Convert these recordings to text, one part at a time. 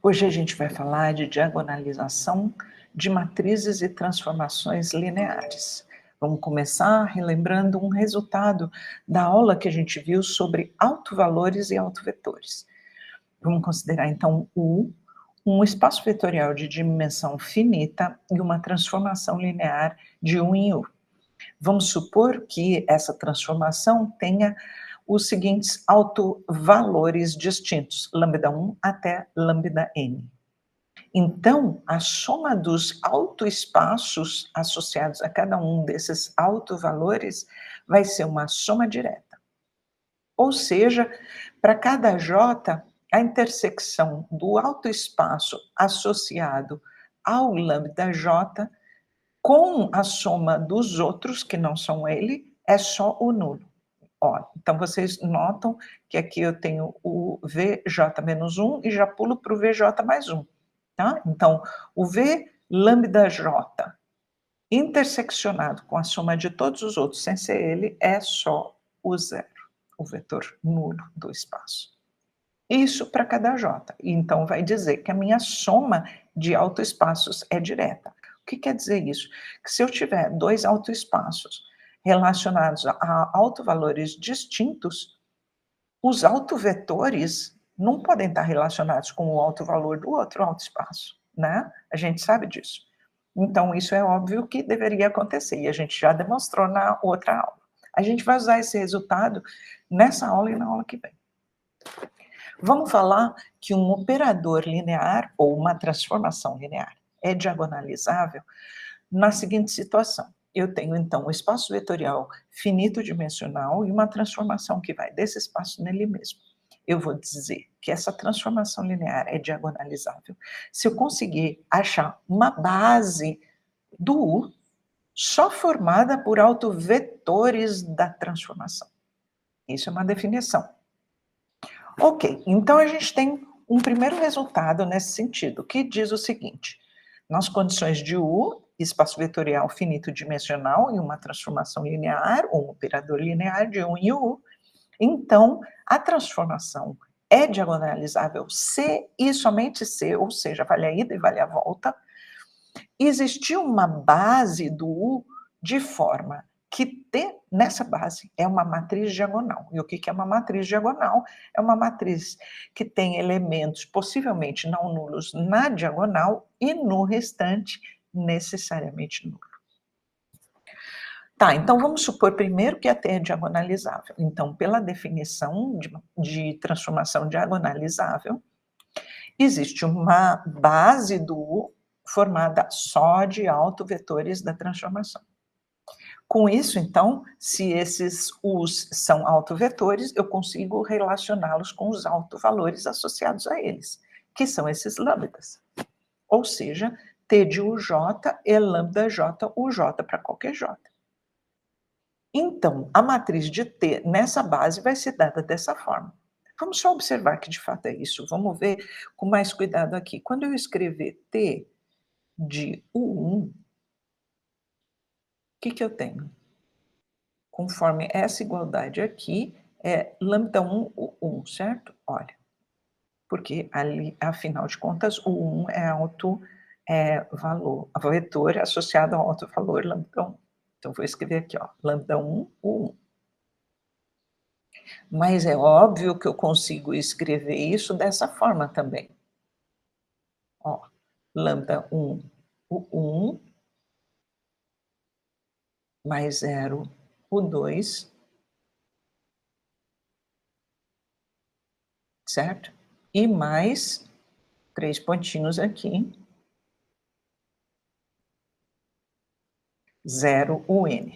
Hoje a gente vai falar de diagonalização de matrizes e transformações lineares. Vamos começar relembrando um resultado da aula que a gente viu sobre autovalores e autovetores. Vamos considerar então U, um espaço vetorial de dimensão finita e uma transformação linear de U em U. Vamos supor que essa transformação tenha os seguintes autovalores distintos, lambda1 até lambda-n. Então, a soma dos autoespaços associados a cada um desses autovalores vai ser uma soma direta. Ou seja, para cada j, a intersecção do autoespaço associado ao lambda j com a soma dos outros, que não são ele, é só o nulo. Ó, então vocês notam que aqui eu tenho o Vj-1 e já pulo para o Vj mais 1. Tá? Então, o V lambda J interseccionado com a soma de todos os outros, sem ser ele, é só o zero, o vetor nulo do espaço. Isso para cada J. Então, vai dizer que a minha soma de autoespaços é direta. O que quer dizer isso? Que se eu tiver dois autoespaços relacionados a autovalores distintos, os autovetores não podem estar relacionados com o autovalor do outro autoespaço, né? A gente sabe disso. Então, isso é óbvio que deveria acontecer, e a gente já demonstrou na outra aula. A gente vai usar esse resultado nessa aula e na aula que vem. Vamos falar que um operador linear ou uma transformação linear é diagonalizável na seguinte situação. Eu tenho, então, um espaço vetorial finito-dimensional e uma transformação que vai desse espaço nele mesmo. Eu vou dizer que essa transformação linear é diagonalizável se eu conseguir achar uma base do U só formada por autovetores da transformação. Isso é uma definição. Ok, então a gente tem um primeiro resultado nesse sentido, que diz o seguinte: nas condições de U, espaço vetorial finito-dimensional e uma transformação linear, ou um operador linear de U em U, então a transformação é diagonalizável se e somente se, ou seja, vale a ida e vale a volta, existir uma base do U de forma que T, nessa base, é uma matriz diagonal. E o que é uma matriz diagonal? É uma matriz que tem elementos possivelmente não nulos na diagonal e no restante necessariamente nulo. Tá, então vamos supor primeiro que a T é diagonalizável. Então, pela definição de transformação diagonalizável, existe uma base do U formada só de autovetores da transformação. Com isso, então, se esses U's são autovetores, eu consigo relacioná-los com os autovalores associados a eles, que são esses lambdas. Ou seja, T de UJ é lambda J UJ para qualquer J. Então, a matriz de T nessa base vai ser dada dessa forma. Vamos só observar que de fato é isso. Vamos ver com mais cuidado aqui. Quando eu escrever T de U1, o que eu tenho? Conforme essa igualdade aqui, é lambda1 U1, certo? Olha, porque ali, afinal de contas, o 1 é valor, vetor associado ao autovalor lambda1. Então, vou escrever aqui, ó, lambda1 U1. Mas é óbvio que eu consigo escrever isso dessa forma também. Ó, lambda1 U1 mais 0 U2, certo? E mais 3 pontinhos aqui, 0 UN.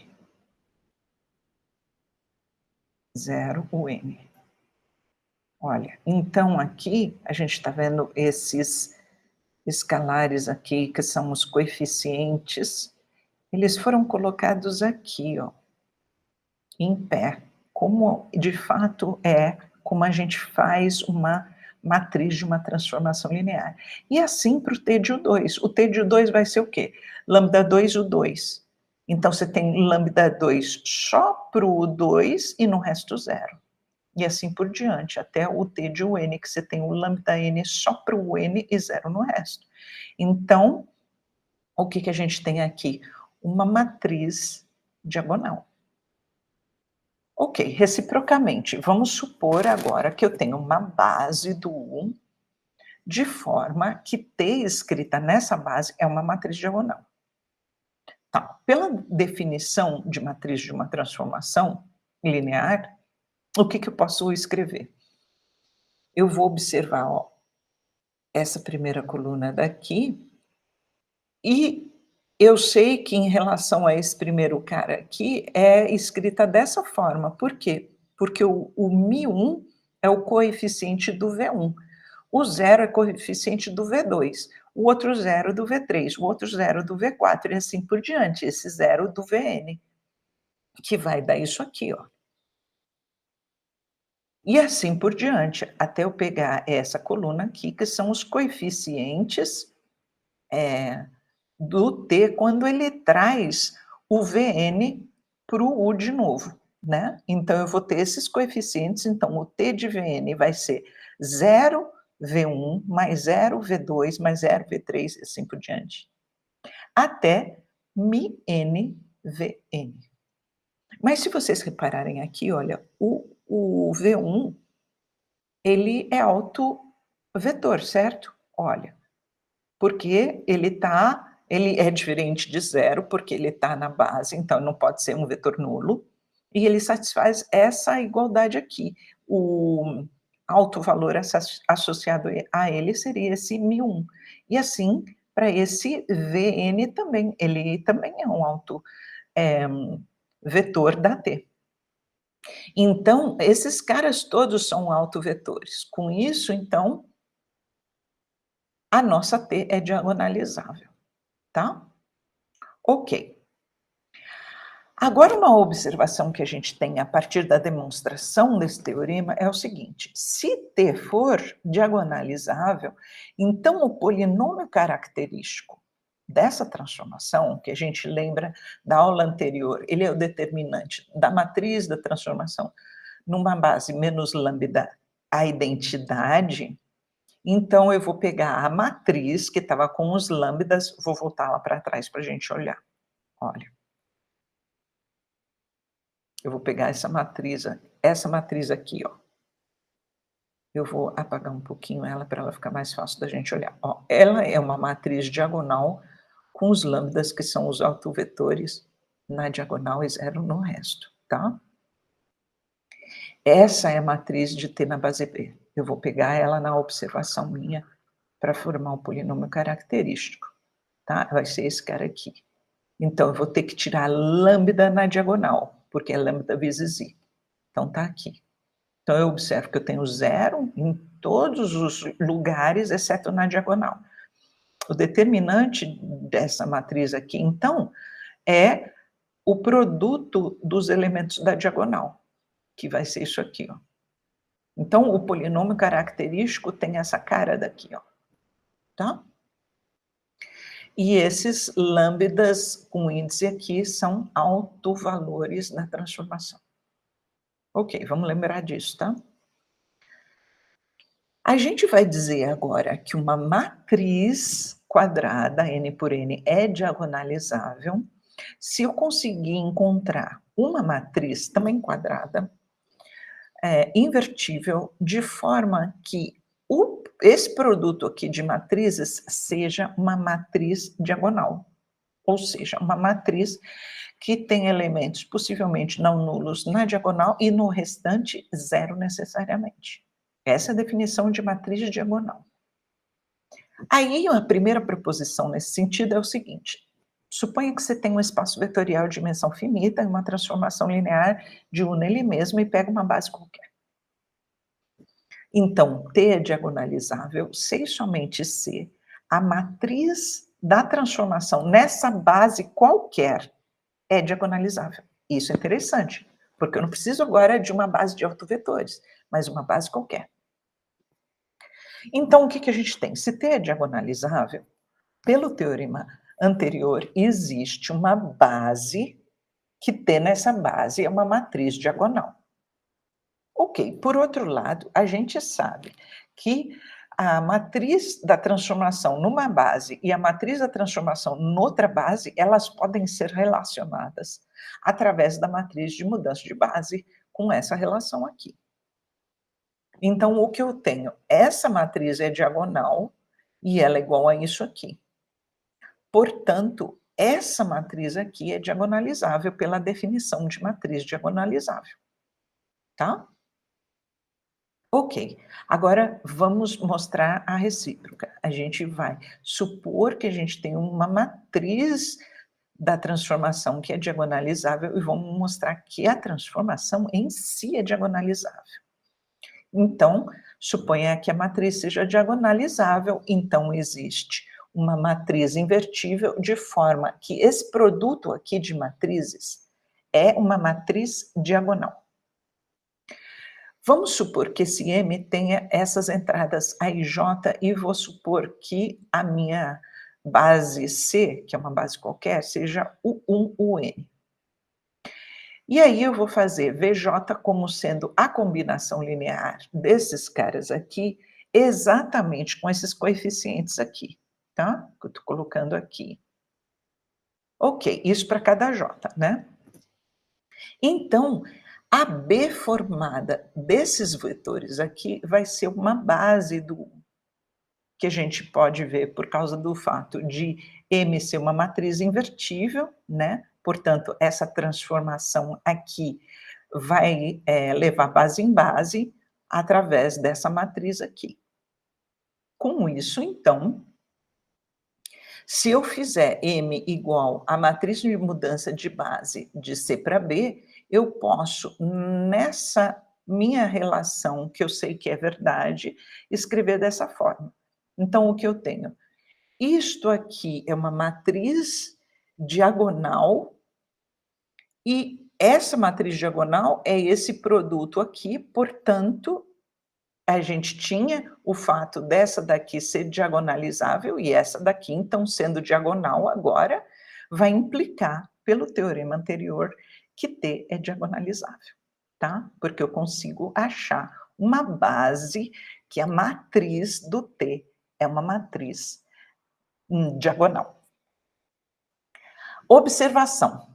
0 UN. Olha, então aqui a gente está vendo esses escalares aqui, que são os coeficientes, eles foram colocados aqui, ó, em pé, como de fato é, como a gente faz uma matriz de uma transformação linear. E assim para o T de U2. O T de U2 vai ser o quê? Lambda 2 U2. Então você tem lambda 2 só para o U2 e no resto zero. e assim por diante, até o T de UN, que você tem o lambda N só para o N e zero no resto. Então, o que a gente tem aqui? Uma matriz diagonal. Ok, reciprocamente, vamos supor agora que eu tenho uma base do U, de forma que T escrita nessa base é uma matriz diagonal. Tá, pela definição de matriz de uma transformação linear, o que eu posso escrever? Eu vou observar, ó, essa primeira coluna daqui, e eu sei que em relação a esse primeiro cara aqui, é escrita dessa forma. Por quê? Porque o μ1 é o coeficiente do V1, o zero é coeficiente do V2, o outro zero do V3, o outro zero do V4 e assim por diante, esse zero do Vn, que vai dar isso aqui, ó. E assim por diante, até eu pegar essa coluna aqui, que são os coeficientes do T quando ele traz o Vn para o U de novo, né. Então eu vou ter esses coeficientes, então o T de Vn vai ser 0 V1 mais 0 V2 mais 0 V3 e assim por diante, até μn Vn. Mas se vocês repararem aqui, olha, o V1, ele é autovetor, certo? Olha, porque ele é diferente de zero, porque ele está na base, então não pode ser um vetor nulo, e ele satisfaz essa igualdade aqui. O alto valor associado a ele seria esse μ1. E assim, para esse Vn também, ele também é um vetor da T. Então, esses caras todos são autovetores. Com isso, então, a nossa T é diagonalizável, tá? Ok. Agora, uma observação que a gente tem a partir da demonstração desse teorema é o seguinte: se T for diagonalizável, então o polinômio característico dessa transformação, que a gente lembra da aula anterior, ele é o determinante da matriz da transformação numa base menos lambda, a identidade. Então, eu vou pegar a matriz que estava com os lambdas, vou voltar lá para trás para a gente olhar. Olha. Eu vou pegar essa matriz aqui, ó. Eu vou apagar um pouquinho ela para ela ficar mais fácil da gente olhar. Ó, ela é uma matriz diagonal com os lambdas, que são os autovetores, na diagonal e zero no resto, tá? Essa é a matriz de T na base B. Eu vou pegar ela na observação minha para formar o polinômio característico, tá? Vai ser esse cara aqui. Então, eu vou ter que tirar lambda na diagonal, porque é lambda vezes i. Então, tá aqui. Então, eu observo que eu tenho zero em todos os lugares, exceto na diagonal. O determinante dessa matriz aqui, então, é o produto dos elementos da diagonal, que vai ser isso aqui, ó. Então, o polinômio característico tem essa cara daqui, ó, tá? E esses lambdas com índice aqui são autovalores da transformação. Ok, vamos lembrar disso, tá? A gente vai dizer agora que uma matriz quadrada, n por n, é diagonalizável se eu conseguir encontrar uma matriz também quadrada, invertível, de forma que esse produto aqui de matrizes seja uma matriz diagonal, ou seja, uma matriz que tem elementos possivelmente não nulos na diagonal e no restante zero necessariamente. Essa é a definição de matriz diagonal. Aí, a primeira proposição nesse sentido é o seguinte: suponha que você tem um espaço vetorial de dimensão finita e uma transformação linear de U nele mesmo e pega uma base qualquer. Então, T é diagonalizável se e somente se a matriz da transformação nessa base qualquer é diagonalizável. Isso é interessante, porque eu não preciso agora de uma base de autovetores, mas uma base qualquer. Então, o que a gente tem? Se T é diagonalizável, pelo teorema anterior, existe uma base que T nessa base é uma matriz diagonal. Ok, por outro lado, a gente sabe que a matriz da transformação numa base e a matriz da transformação noutra base, elas podem ser relacionadas através da matriz de mudança de base com essa relação aqui. Então, o que eu tenho? Essa matriz é diagonal e ela é igual a isso aqui. Portanto, essa matriz aqui é diagonalizável pela definição de matriz diagonalizável, tá? Ok, agora vamos mostrar a recíproca. A gente vai supor que a gente tem uma matriz da transformação que é diagonalizável e vamos mostrar que a transformação em si é diagonalizável. Então, suponha que a matriz seja diagonalizável, então existe uma matriz invertível de forma que esse produto aqui de matrizes é uma matriz diagonal. Vamos supor que esse M tenha essas entradas A e J e vou supor que a minha base C, que é uma base qualquer, seja o 1, o N. E aí eu vou fazer VJ como sendo a combinação linear desses caras aqui, exatamente com esses coeficientes aqui, tá? Que eu estou colocando aqui. Ok, isso para cada J, né? Então, a B formada desses vetores aqui vai ser uma base do que a gente pode ver por causa do fato de M ser uma matriz invertível, né? Portanto, essa transformação aqui vai levar base em base através dessa matriz aqui. Com isso, então, se eu fizer M igual a matriz de mudança de base de C para B, eu posso, nessa minha relação, que eu sei que é verdade, escrever dessa forma. Então, o que eu tenho? Isto aqui é uma matriz diagonal e essa matriz diagonal é esse produto aqui, portanto, a gente tinha o fato dessa daqui ser diagonalizável e essa daqui, então, sendo diagonal agora, vai implicar, pelo teorema anterior, que T é diagonalizável, tá? Porque eu consigo achar uma base que a matriz do T é uma matriz diagonal. Observação.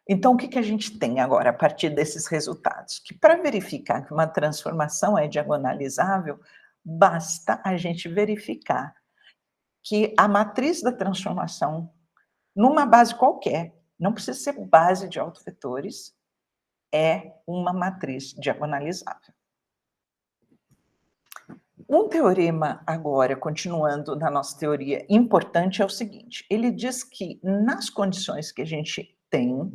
Então, o que a gente tem agora a partir desses resultados? Que para verificar que uma transformação é diagonalizável, basta a gente verificar que a matriz da transformação, numa base qualquer, não precisa ser base de autovetores, é uma matriz diagonalizável. Um teorema agora, continuando na nossa teoria, importante é o seguinte, ele diz que nas condições que a gente tem,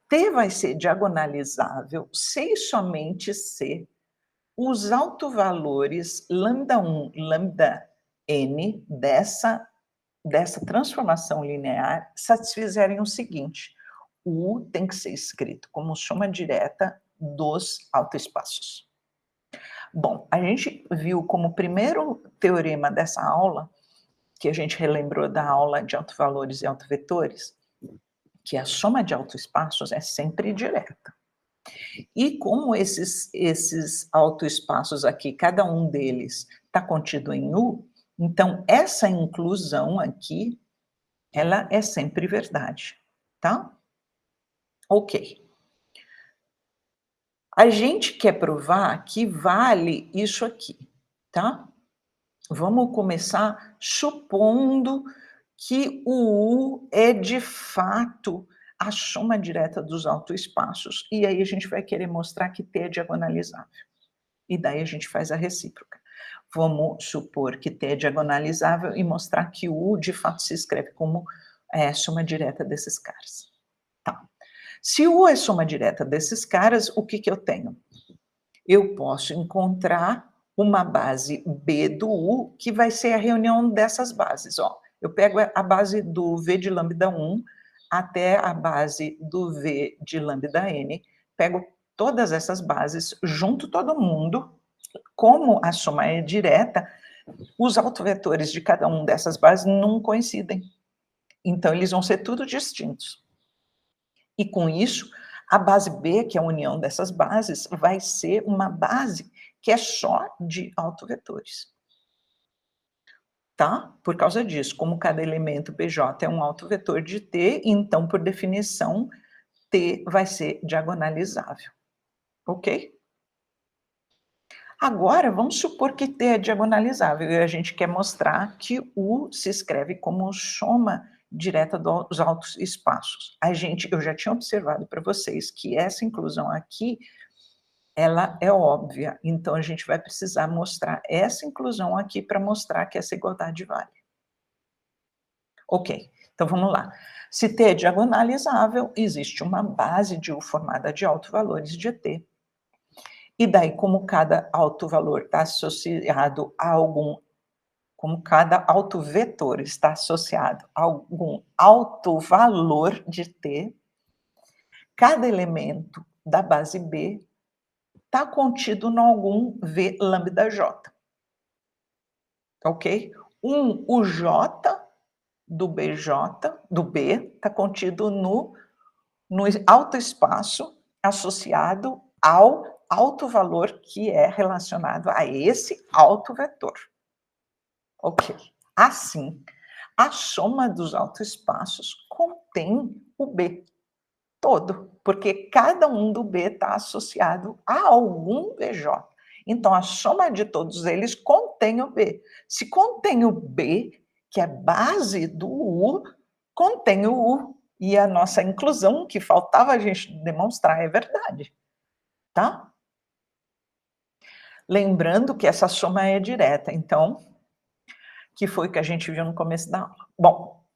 T vai ser diagonalizável se e somente se os autovalores lambda1, lambda-n dessa transformação linear satisfizerem o seguinte, o U tem que ser escrito como soma direta dos autoespaços. Bom, a gente viu como primeiro teorema dessa aula, que a gente relembrou da aula de autovalores e autovetores, que a soma de autoespaços é sempre direta. E como esses autoespaços aqui, cada um deles está contido em U, então essa inclusão aqui, ela é sempre verdade, tá? Ok. A gente quer provar que vale isso aqui, tá? Vamos começar supondo que o U é de fato a soma direta dos autoespaços. E aí a gente vai querer mostrar que T é diagonalizável. E daí a gente faz a recíproca. Vamos supor que T é diagonalizável e mostrar que o U de fato se escreve como soma direta desses caras. Tá. Se o U é soma direta desses caras, o que eu tenho? Eu posso encontrar uma base B do U, que vai ser a reunião dessas bases. Ó. Eu pego a base do V de lambda 1 até a base do V de lambda n, pego todas essas bases, junto todo mundo, como a soma é direta, os autovetores de cada um dessas bases não coincidem. Então, eles vão ser tudo distintos. E com isso, A base B, que é a união dessas bases, vai ser uma base que é só de autovetores. Tá? Por causa disso, como cada elemento PJ é um autovetor de T, então, por definição, T vai ser diagonalizável. Ok? Agora, vamos supor que T é diagonalizável e a gente quer mostrar que U se escreve como soma direta dos altos espaços. Eu já tinha observado para vocês que essa inclusão aqui, ela é óbvia, então a gente vai precisar mostrar essa inclusão aqui para mostrar que essa igualdade vale. Ok, então vamos lá. Se T é diagonalizável, existe uma base de U formada de autovalores de T. E daí, como cada autovalor está associado a algum, como cada autovetor está associado a algum autovalor de T, cada elemento da base B está contido em algum V lambda J. Ok? O J do BJ, do B, está contido no autoespaço associado ao autovalor que é relacionado a esse autovetor. Ok. Assim, a soma dos autoespaços contém o B todo, porque cada um do B está associado a algum BJ. Então, a soma de todos eles contém o B. Se contém o B, que é base do U, contém o U. E a nossa inclusão, que faltava a gente demonstrar, é verdade. Tá? Lembrando que essa soma é direta, então, que foi o que a gente viu no começo da aula. Bom,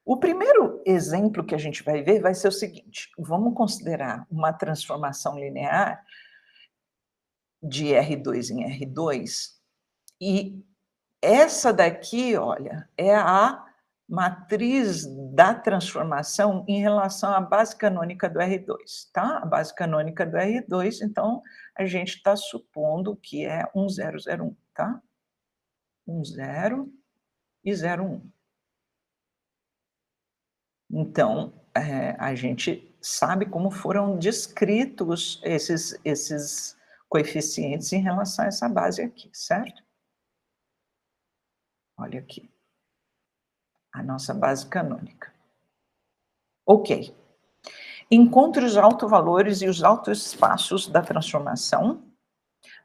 o primeiro exemplo que a gente vai ver vai ser o seguinte: vamos considerar uma transformação linear de R2 em R2, e essa daqui, olha, é a matriz da transformação em relação à base canônica do R2, tá? A base canônica do R2, então, a gente está supondo que é 1, 0, 0, 1, tá? 1, 0 e 0, 1. Então, a gente sabe como foram descritos esses coeficientes em relação a essa base aqui, certo? Olha aqui, a nossa base canônica. Ok. Encontre os autovalores e os autoespaços da transformação,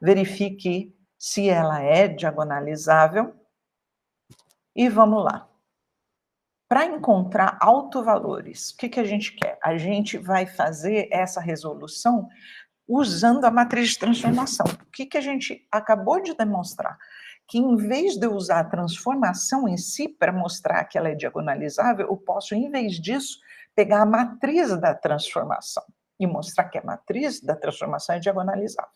verifique se ela é diagonalizável e vamos lá. Para encontrar autovalores, o que a gente quer? A gente vai fazer essa resolução usando a matriz de transformação. O que a gente acabou de demonstrar? Que em vez de eu usar a transformação em si para mostrar que ela é diagonalizável, eu posso, em vez disso, pegar a matriz da transformação e mostrar que a matriz da transformação é diagonalizável.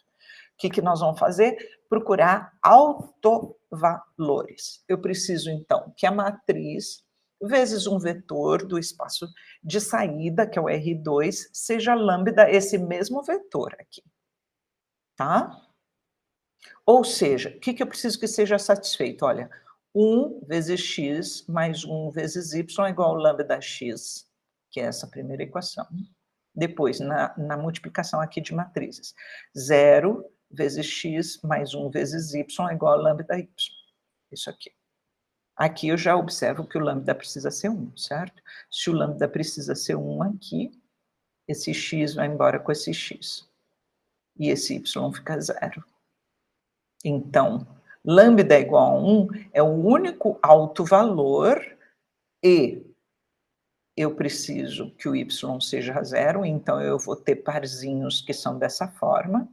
O que nós vamos fazer? Procurar autovalores. Eu preciso, então, que a matriz vezes um vetor do espaço de saída, que é o R2, seja lambda esse mesmo vetor aqui. Tá? Ou seja, o que eu preciso que seja satisfeito? Olha, 1 vezes x mais 1 vezes y é igual a lambda x, que é essa primeira equação. Depois, na multiplicação aqui de matrizes, 0 vezes x mais 1 vezes y é igual a lambda y. Isso aqui. Aqui eu já observo que o lambda precisa ser 1, certo? Se o lambda precisa ser 1 aqui, esse x vai embora com esse x. E esse y fica 0. Então, lambda igual a 1 é o único autovalor e eu preciso que o y seja 0, então eu vou ter parzinhos que são dessa forma.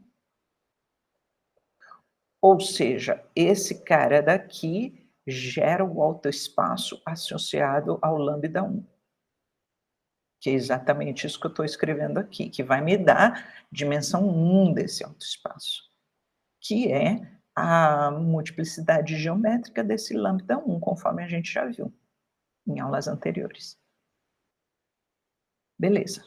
Ou seja, esse cara daqui gera o autoespaço associado ao lambda 1. Que é exatamente isso que eu estou escrevendo aqui, que vai me dar dimensão 1 desse autoespaço, que é a multiplicidade geométrica desse lambda 1, conforme a gente já viu em aulas anteriores. Beleza.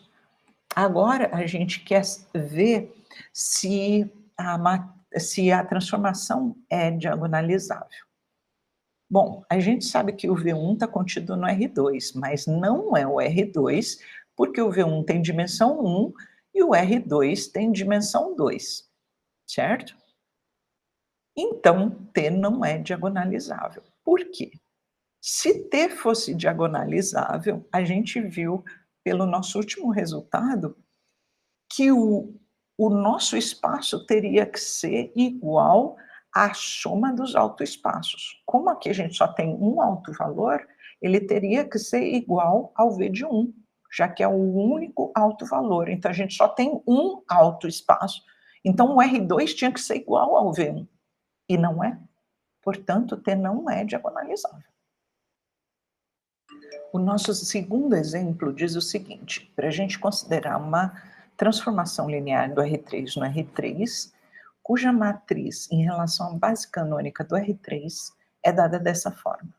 Agora a gente quer ver se a transformação é diagonalizável. Bom, a gente sabe que o V1 está contido no R2, mas não é o R2 Porque o V1 tem dimensão 1 e o R2 tem dimensão 2, certo? Então, T não é diagonalizável. Por quê? Se T fosse diagonalizável, a gente viu pelo nosso último resultado que o nosso espaço teria que ser igual à soma dos autoespaços. Como aqui a gente só tem um autovalor, ele teria que ser igual ao V de 1, já que é o único autovalor. Então a gente só tem um autoespaço. Então o R2 tinha que ser igual ao V1, e não é. Portanto, T não é diagonalizável. O nosso segundo exemplo diz o seguinte: para a gente considerar uma transformação linear do R3 no R3, cuja matriz em relação à base canônica do R3 é dada dessa forma.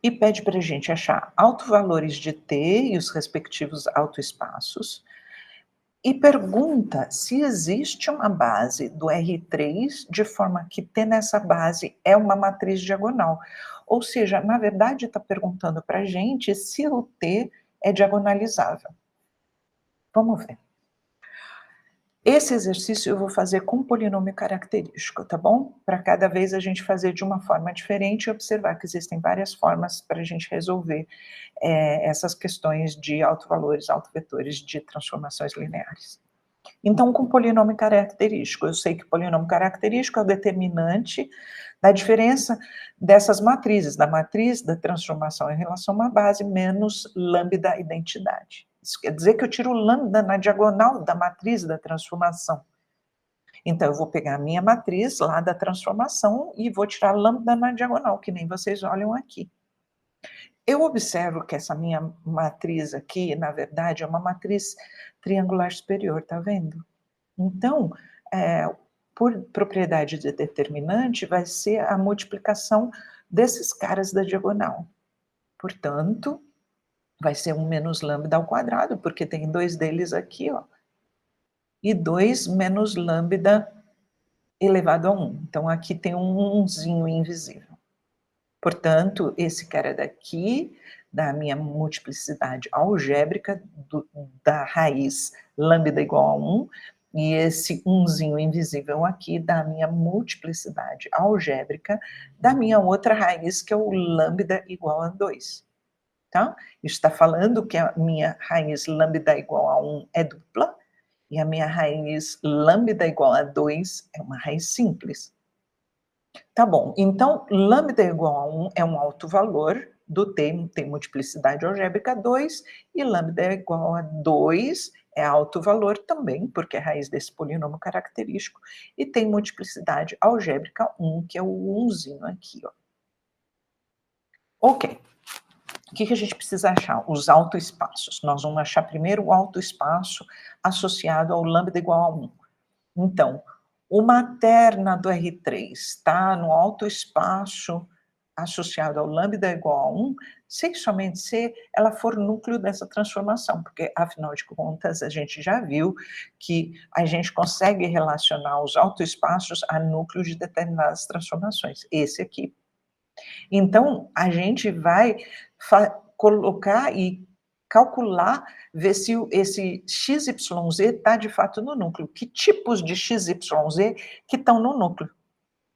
E pede para a gente achar autovalores de T e os respectivos autoespaços, e pergunta se existe uma base do R3 de forma que T nessa base é uma matriz diagonal. Ou seja, na verdade está perguntando para a gente se o T é diagonalizável. Vamos ver. Esse exercício eu vou fazer com polinômio característico, tá bom? Para cada vez a gente fazer de uma forma diferente e observar que existem várias formas para a gente resolver essas questões de autovalores, autovetores de transformações lineares. Então, com polinômio característico, eu sei que polinômio característico é o determinante da diferença dessas matrizes, da matriz da transformação em relação a uma base menos lambda identidade. Isso quer dizer que eu tiro o lambda na diagonal da matriz da transformação. Então, eu vou pegar a minha matriz lá da transformação e vou tirar lambda na diagonal, que nem vocês olham aqui. Eu observo que essa minha matriz aqui, na verdade, é uma matriz triangular superior, tá vendo? Então, por propriedade de determinante, vai ser a multiplicação desses caras da diagonal. Portanto, vai ser 1 menos lambda ao quadrado, porque tem dois deles aqui, ó. E 2 menos lambda elevado a 1. Então, aqui tem um 1zinho invisível. Portanto, esse cara daqui, da minha multiplicidade algébrica, da raiz lambda igual a 1, e esse 1zinho invisível aqui, da minha multiplicidade algébrica, da minha outra raiz, que é o lambda igual a 2. Tá? Isso está falando que a minha raiz lambda igual a 1 é dupla, e a minha raiz lambda igual a 2 é uma raiz simples. Tá bom, então lambda igual a 1 é um autovalor do T, tem multiplicidade algébrica 2, e lambda igual a 2 é autovalor também, porque é raiz desse polinômio característico, e tem multiplicidade algébrica 1, que é o 1zinho aqui, ó. Ok. O que a gente precisa achar? Os autoespaços. Nós vamos achar primeiro o autoespaço associado ao lambda igual a 1. Então, uma terna do R3 está no autoespaço associado ao lambda igual a 1, se somente se ela for núcleo dessa transformação, porque, afinal de contas, a gente já viu que a gente consegue relacionar os autoespaços a núcleos de determinadas transformações. Esse aqui. Então, a gente vai colocar e calcular, ver se esse XYZ está de fato no núcleo. Que tipos de XYZ que estão no núcleo?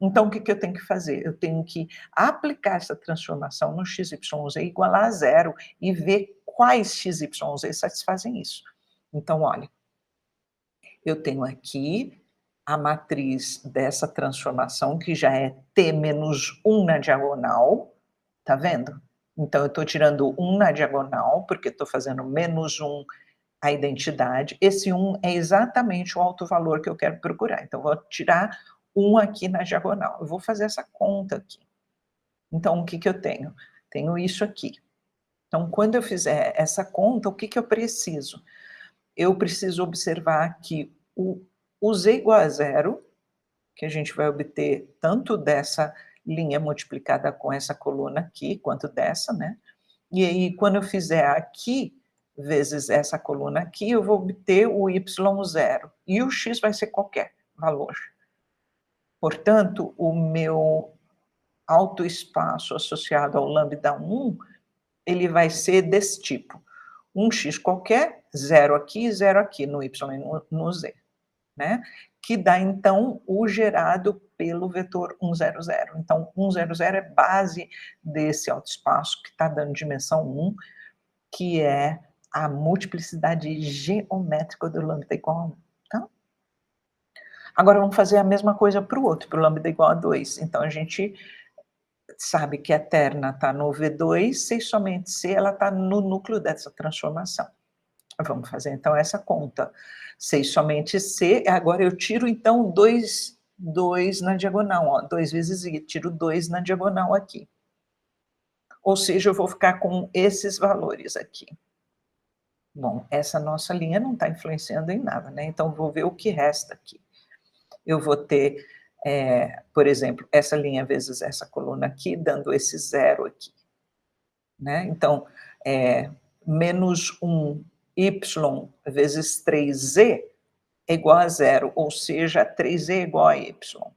Então, o que eu tenho que fazer? Eu tenho que aplicar essa transformação no XYZ igual a 0 e ver quais XYZ satisfazem isso. Então, olha, eu tenho aqui a matriz dessa transformação, que já é T menos 1 na diagonal, tá vendo? Então, eu estou tirando 1 na diagonal, porque estou fazendo menos 1 a identidade. Esse 1 é exatamente o autovalor que eu quero procurar. Então, vou tirar 1 aqui na diagonal. Eu vou fazer essa conta aqui. Então, o que eu tenho? Tenho isso aqui. Então, quando eu fizer essa conta, o que eu preciso? Eu preciso observar que o z igual a 0, que a gente vai obter tanto dessa linha multiplicada com essa coluna aqui, quanto dessa, né? E aí, quando eu fizer aqui, vezes essa coluna aqui, eu vou obter o y0. E o x vai ser qualquer valor. Portanto, o meu autoespaço associado ao lambda 1, ele vai ser desse tipo. um x qualquer, 0 aqui, no y e no z, né? Que dá, então, o gerado pelo vetor 1, 0, 0. Então, 1, 0, 0 é base desse autoespaço que está dando dimensão 1, que é a multiplicidade geométrica do lambda igual a 1, tá? Agora vamos fazer a mesma coisa para o outro, para o lambda igual a 2. Então, a gente sabe que a terna está no V2, se e somente se ela está no núcleo dessa transformação. Vamos fazer, então, essa conta. Se e somente se, agora eu tiro, então, 2 na diagonal, ó, 2 vezes i, tiro 2 na diagonal aqui. Ou seja, eu vou ficar com esses valores aqui. Bom, essa nossa linha não está influenciando em nada, né? Então, vou ver o que resta aqui. Eu vou ter, por exemplo, essa linha vezes essa coluna aqui, dando esse 0 aqui, né? Então, menos 1 y vezes 3z é igual a 0, ou seja, 3z é igual a y.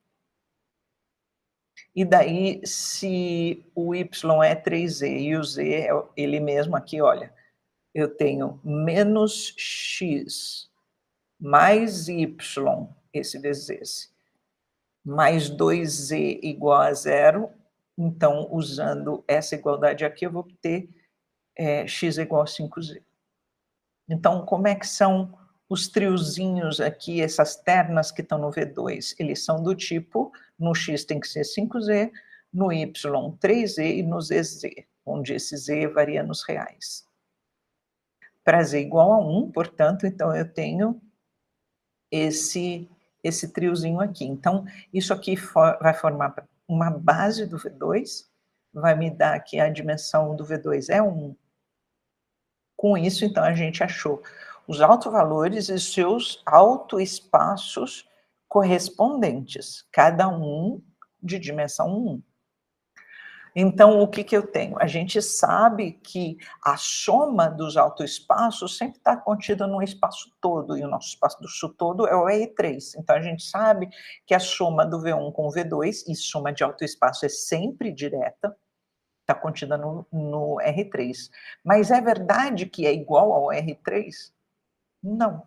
E daí, se o y é 3z e o z é ele mesmo aqui, olha, eu tenho menos x mais y, esse vezes esse, mais 2z igual a 0, então, usando essa igualdade aqui, eu vou ter x igual a 5z. Então, como é que são os triozinhos aqui, essas ternas que estão no V2? Eles são do tipo, no x tem que ser 5z, no y 3z e no zz, onde esse z varia nos reais. Para z igual a 1, portanto, então eu tenho esse triozinho aqui. Então, isso aqui vai formar uma base do V2, vai me dar que a dimensão do V2 é 1. Com isso, então, a gente achou os autovalores e seus autoespaços correspondentes, cada um de dimensão 1. Então, o que eu tenho? A gente sabe que a soma dos autoespaços sempre está contida num espaço todo, e o nosso espaço todo é o R3. Então, a gente sabe que a soma do V1 com o V2, e soma de autoespaço é sempre direta, está contida no R3. Mas é verdade que é igual ao R3? Não,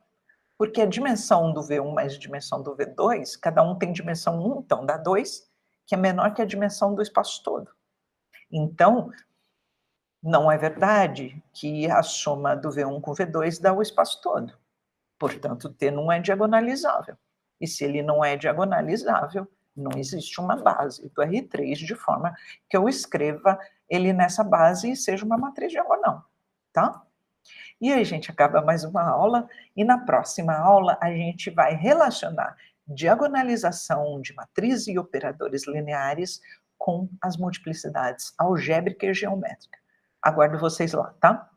porque a dimensão do V1 mais a dimensão do V2, cada um tem dimensão 1, então dá 2, que é menor que a dimensão do espaço todo. Então, não é verdade que a soma do V1 com o V2 dá o espaço todo. Portanto, T não é diagonalizável. E se ele não é diagonalizável, não existe uma base do R3 de forma que eu escreva ele nessa base e seja uma matriz diagonal, tá? E aí a gente acaba mais uma aula, e na próxima aula a gente vai relacionar diagonalização de matriz e operadores lineares com as multiplicidades algébrica e geométrica. Aguardo vocês lá, tá?